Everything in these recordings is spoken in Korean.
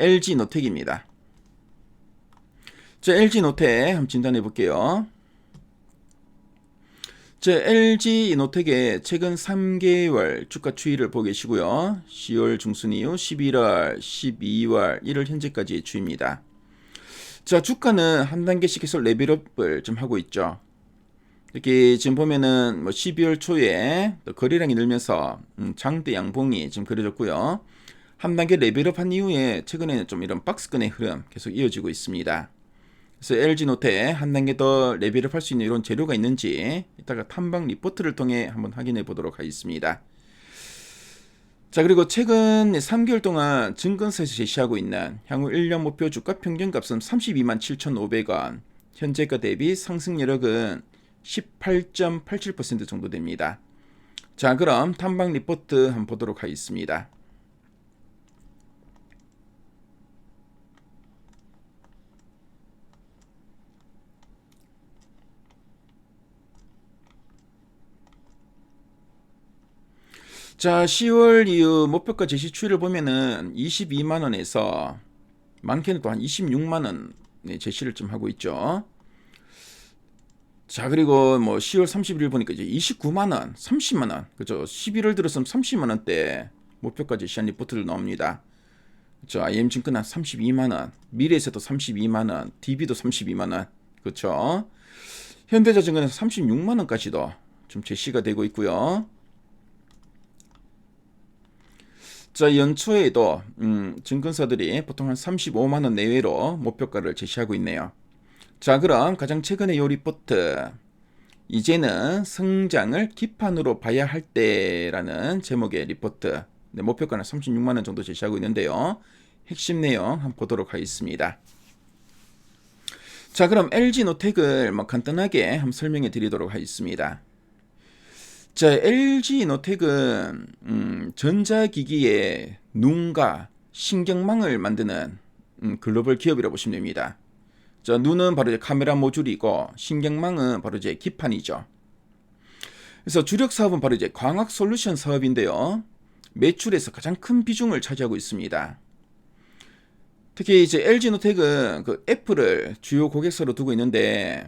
LG 노텍입니다. 자, LG 노텍 한번 진단해 볼게요. 자, LG 노텍의 최근 3개월 주가 추이를 보고 계시고요. 10월 중순 이후 11월, 12월, 1월 현재까지의 추이입니다. 자, 주가는 한 단계씩 해서 레벨업을 좀 하고 있죠. 이렇게 지금 보면은 뭐 12월 초에 거래량이 늘면서 장대 양봉이 지금 그려졌고요. 한 단계 레벨업 한 이후에 최근에는 좀 이런 박스권의 흐름 계속 이어지고 있습니다. 그래서 LG노텍 한 단계 더 레벨업 할 수 있는 이런 재료가 있는지 이따가 탐방 리포트를 통해 한번 확인해 보도록 하겠습니다. 자, 그리고 최근 3개월 동안 증권사에서 제시하고 있는 향후 1년 목표 주가 평균값은 32만 7,500원, 현재가 대비 상승 여력은 18.87% 정도 됩니다. 자, 그럼 탐방 리포트 한번 보도록 하겠습니다. 자, 10월 이후 목표가 제시 추이를 보면은 22만원에서 많게는 또 한 26만원 제시를 좀 하고 있죠. 자, 그리고 뭐 10월 31일 보니까 이제 29만원, 30만원, 그죠? 11월 들어서는 30만원대 목표가 제시한 리포트를 나옵니다. 그죠? IM증권 한 32만원, 미래에서도 32만원, DB도 32만원, 그렇죠? 현대자전거에서 36만원까지도 좀 제시가 되고 있고요. 자, 연초에도 증권사들이 보통 한 35만원 내외로 목표가를 제시하고 있네요. 자, 그럼 가장 최근의 요 리포트, 이제는 성장을 기판으로 봐야 할 때라는 제목의 리포트, 목표가는 36만원 정도 제시하고 있는데요. 핵심 내용 한번 보도록 하겠습니다. 자, 그럼 LG노텍을 간단하게 한번 설명해 드리도록 하겠습니다. 자, LG노텍은 전자기기의 눈과 신경망을 만드는 글로벌 기업이라고 보시면 됩니다. 자, 눈은 바로 이제 카메라 모듈이고 신경망은 바로 이제 기판이죠. 그래서 주력 사업은 바로 이제 광학 솔루션 사업인데요. 매출에서 가장 큰 비중을 차지하고 있습니다. 특히 이제 LG노텍은 그 애플을 주요 고객사로 두고 있는데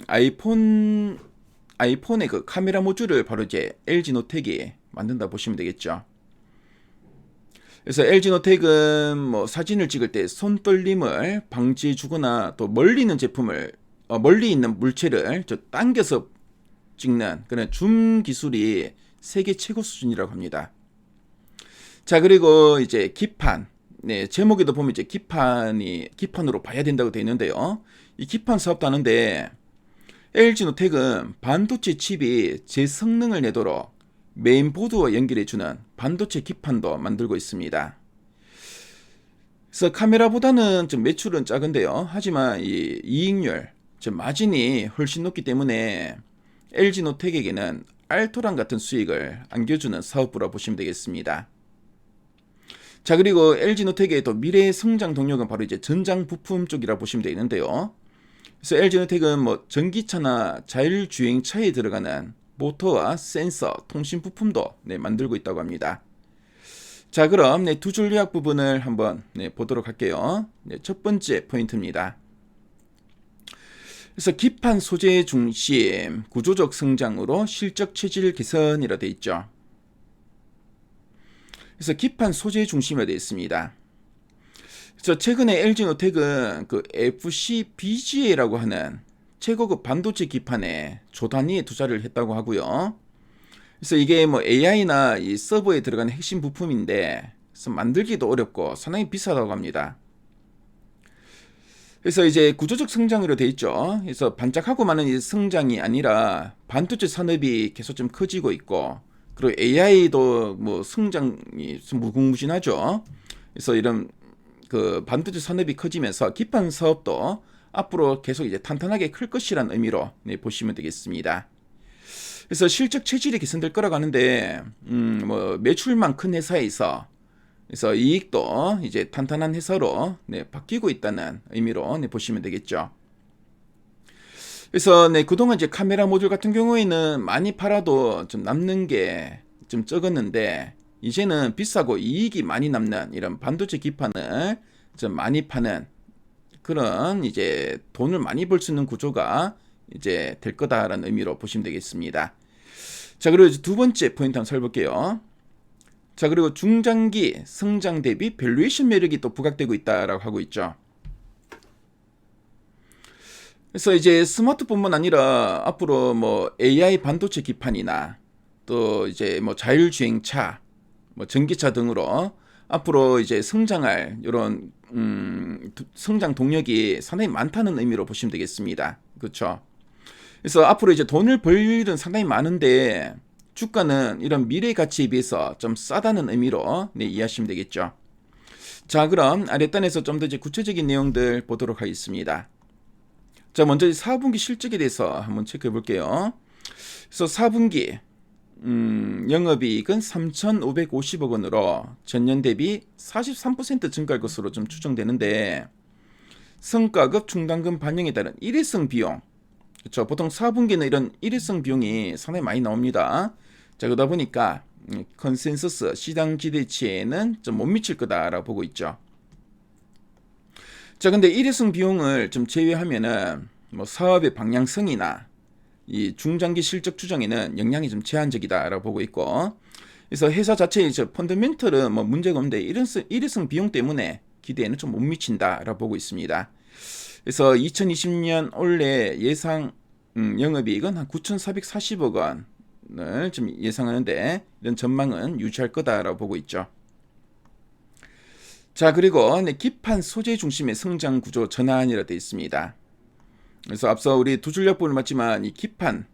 아이폰의 그 카메라 모듈을 바로 이제 LG노텍이 만든다 보시면 되겠죠. 그래서 LG노텍은 뭐 사진을 찍을 때 손떨림을 방지해 주거나 또 멀리 있는 제품을 멀리 있는 물체를 당겨서 찍는 그런 줌 기술이 세계 최고 수준이라고 합니다. 자, 그리고 이제 기판, 제목에도 보면 이제 기판으로 봐야 된다고 되어 있는데요. 이 기판 사업도 하는데 LG노텍은 반도체 칩이 제 성능을 내도록 메인보드와 연결해주는 반도체 기판도 만들고 있습니다. 그래서 카메라보다는 좀 매출은 작은데요. 하지만 이 이익률, 마진이 훨씬 높기 때문에 LG노텍에게는 알토란 같은 수익을 안겨주는 사업부라 보시면 되겠습니다. 자, 그리고 LG노텍의 또 미래의 성장 동력은 바로 이제 전장 부품 쪽이라 보시면 되는데요. 그래서 LG노텍은 뭐 전기차나 자율주행차에 들어가는 모터와 센서, 통신 부품도 만들고 있다고 합니다. 자, 그럼 두 줄 요약 부분을 한번 보도록 할게요. 첫 번째 포인트입니다. 그래서 기판 소재 중심, 구조적 성장으로 실적 체질 개선이라 되어 있죠. 그래서 기판 소재 중심이라 되어 있습니다. 그래서 최근에 LG노텍은 그 FCBGA라고 하는 최고급 반도체 기판에 조 단위의 투자를 했다고 하고요. 그래서 이게 뭐 AI나 이 서버에 들어가는 핵심 부품인데 그래서 만들기도 어렵고 상당히 비싸다고 합니다. 그래서 이제 구조적 성장으로 돼 있죠. 그래서 반짝하고 많은 이 성장이 아니라 반도체 산업이 계속 좀 커지고 있고 그리고 AI도 뭐 성장이 좀 무궁무진하죠. 그래서 이런 그 반도체 산업이 커지면서 기판 사업도 앞으로 계속 이제 탄탄하게 클 것이라는 의미로 보시면 되겠습니다. 그래서 실적 체질이 개선될 거라고 하는데 뭐 매출만 큰 회사에서 그래서 이익도 이제 탄탄한 회사로 바뀌고 있다는 의미로 보시면 되겠죠. 그래서 그동안 이제 카메라 모듈 같은 경우에는 많이 팔아도 좀 남는 게 좀 적었는데 이제는 비싸고 이익이 많이 남는 이런 반도체 기판을 좀 많이 파는 그런 이제 돈을 많이 벌 수 있는 구조가 이제 될 거다라는 의미로 보시면 되겠습니다. 자, 그리고 이제 두 번째 포인트 한번 살펴볼게요. 자, 그리고 중장기 성장 대비 밸류에이션 매력이 또 부각되고 있다라고 하고 있죠. 그래서 이제 스마트폰뿐만 아니라 앞으로 뭐 AI 반도체 기판이나 또 이제 뭐 자율주행차, 뭐 전기차 등으로 앞으로 이제 성장할 이런 성장 동력이 상당히 많다는 의미로 보시면 되겠습니다. 그렇죠? 그래서 앞으로 이제 돈을 벌 일은 상당히 많은데 주가는 이런 미래 가치에 비해서 좀 싸다는 의미로 이해하시면 되겠죠. 자, 그럼 아랫단에서 좀 더 이제 구체적인 내용들 보도록 하겠습니다. 자, 먼저 4분기 실적에 대해서 한번 체크해 볼게요. 그래서 4분기 영업이익은 3,550억 원으로 전년 대비 43% 증가할 것으로 좀 추정되는데, 성과급 충당금 반영에 따른 일회성 비용, 그렇죠. 보통 4분기는 이런 일회성 비용이 상당히 많이 나옵니다. 자, 그러다 보니까 컨센서스 시장 기대치에는 좀 못 미칠 거다라고 보고 있죠. 자, 근데 일회성 비용을 좀 제외하면은 뭐 사업의 방향성이나 이 중장기 실적 추정에는 영향이 좀 제한적이다라고 보고 있고, 그래서 회사 자체의 펀더멘털은 뭐 문제가 없는데 일회성 비용 때문에 기대에는 좀 못 미친다라고 보고 있습니다. 그래서 2020년 올해 예상 영업이익은 한 9,440억 원을 좀 예상하는데, 이런 전망은 유지할 거다라고 보고 있죠. 자, 그리고 기판 소재 중심의 성장 구조 전환이라 되어 있습니다. 그래서 앞서 우리 두 줄 약분을 봤지만 이 기판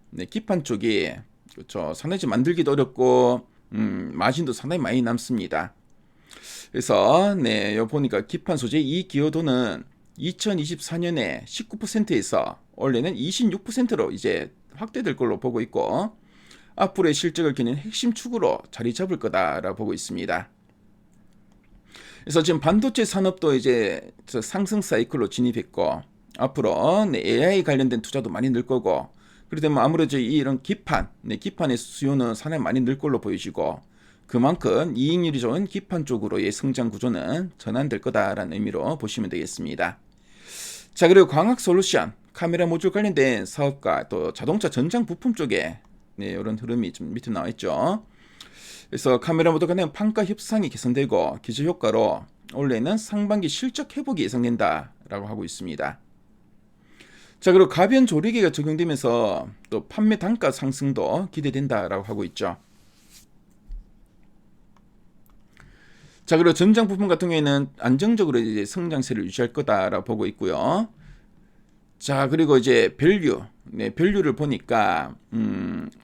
쪽이 그렇죠, 상당히 좀 만들기도 어렵고 마진도 상당히 많이 남습니다. 그래서 요 보니까 기판 소재 이 기여도는 2024년에 19%에서 올해는 26%로 이제 확대될 걸로 보고 있고, 앞으로의 실적을 겨눈 핵심 축으로 자리 잡을 거다라고 보고 있습니다. 그래서 지금 반도체 산업도 이제 상승 사이클로 진입했고, 앞으로 AI 관련된 투자도 많이 늘 거고, 그러다 보면 아무래도 이런 기판의 수요는 상당히 많이 늘 걸로 보이시고, 그만큼 이익률이 좋은 기판 쪽으로의 성장 구조는 전환될 거다라는 의미로 보시면 되겠습니다. 자, 그리고 광학 솔루션, 카메라 모듈 관련된 사업과 또 자동차 전장 부품 쪽에 이런 흐름이 좀 밑에 나와 있죠. 그래서 카메라 모듈 관련 판가 협상이 개선되고 기저 효과로 올해는 상반기 실적 회복이 예상된다라고 하고 있습니다. 자, 그리고 가변 조리개가 적용되면서 또 판매 단가 상승도 기대된다라고 하고 있죠. 자, 그리고 전장 부품 같은 경우에는 안정적으로 이제 성장세를 유지할 거다라고 보고 있고요. 자, 그리고 이제 밸류를 보니까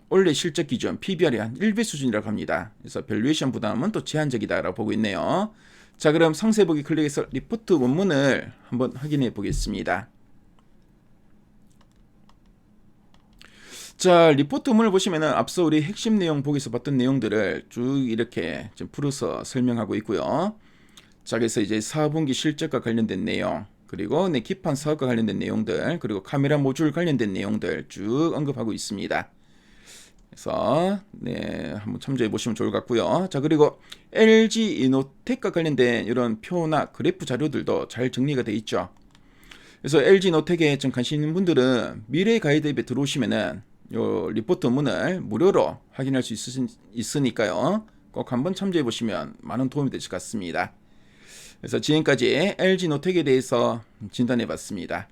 올해 실적 기준 PBR이 한 1배 수준이라고 합니다. 그래서 밸류에이션 부담은 또 제한적이다라고 보고 있네요. 자, 그럼 상세 보기 클릭해서 리포트 원문을 한번 확인해 보겠습니다. 자, 리포트 원문을 보시면은 앞서 우리 핵심 내용 보기에서 봤던 내용들을 쭉 이렇게 좀 풀어서 설명하고 있고요. 자, 그래서 이제 4분기 실적과 관련된 내용, 그리고 기판 사업과 관련된 내용들, 그리고 카메라 모듈 관련된 내용들 쭉 언급하고 있습니다. 그래서 한번 참조해 보시면 좋을 것 같고요. 자, 그리고 LG 이노텍과 관련된 이런 표나 그래프 자료들도 잘 정리가 되어 있죠. 그래서 LG 이노텍에 좀 관심 있는 분들은 미래 가이드 앱에 들어오시면은 요 리포트 문을 무료로 확인할 수 있으니까요. 꼭 한번 참조해 보시면 많은 도움이 되실 것 같습니다. 그래서 지금까지 LG 노텍에 대해서 진단해 봤습니다.